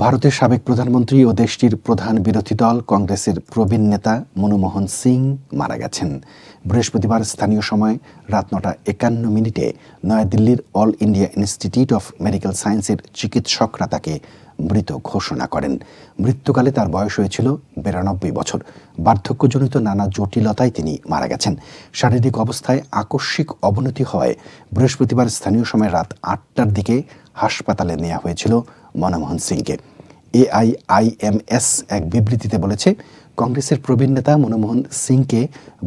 ভারতের সাবেক প্রধানমন্ত্রী ও দেশটির প্রধান বিরোধী দল কংগ্রেসের প্রবীণ নেতা মনমোহন সিং মারা গেছেন। বৃহস্পতিবার স্থানীয় সময় রাত ৯:৫১ নয়াদিল্লির all India Institute of medical সায়েন্সের চিকিৎসকরা তাকে মৃত ঘোষণা করেন। মৃত্যুকালে তার বয়স হয়েছিল ৯২ বছর। বার্ধক্যজনিত নানা জটিলতায় তিনি মারা গেছেন। শারীরিক অবস্থায় আকস্মিক অবনতি হওয়ায় বৃহস্পতিবার স্থানীয় সময় রাত ৮টার দিকে হাসপাতালে নেওয়া হয়েছিল মনমোহন সিংকে। এআইআইএমএস এক বিবৃতিতে বলেছে, কংগ্রেসের প্রবীণ নেতা মনমোহন সিংকে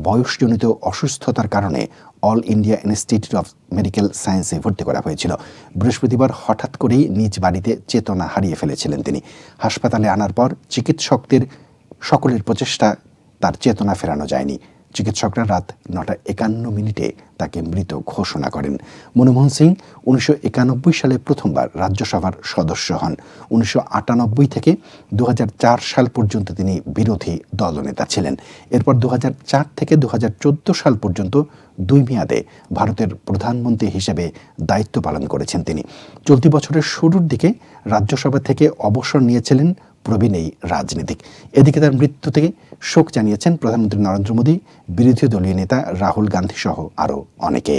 বয়সজনিত অসুস্থতার কারণে all India Institute of medical সায়েন্সে ভর্তি করা হয়েছিল। বৃহস্পতিবার হঠাৎ করেই নিজ বাড়িতে চেতনা হারিয়ে ফেলেছিলেন তিনি। হাসপাতালে আনার পর চিকিৎসকদের সকলের প্রচেষ্টা তার চেতনা ফেরানো যায়নি। চিকিৎসকরা রাত ৯:৫১ তাকে মৃত ঘোষণা করেন। মনমোহন সিং ১৯৯১ সালে প্রথমবার রাজ্যসভার সদস্য হন। ১৯৯৮ থেকে ২০০৪ সাল পর্যন্ত তিনি বিরোধী দলনেতা ছিলেন। এরপর ২০০৪ থেকে ২০১৪ সাল পর্যন্ত ২ মেয়াদে ভারতের প্রধানমন্ত্রী হিসেবে দায়িত্ব পালন করেছেন তিনি। চলতি বছরের শুরুর দিকে রাজ্যসভা থেকে অবসর নিয়েছিলেন প্রবীণ এই রাজনীতিক। এদিকে তার মৃত্যু থেকে শোক জানিয়েছেন প্রধানমন্ত্রী নরেন্দ্র মোদী, বিরোধী দলীয় নেতা রাহুল গান্ধী সহ আরও অনেকে।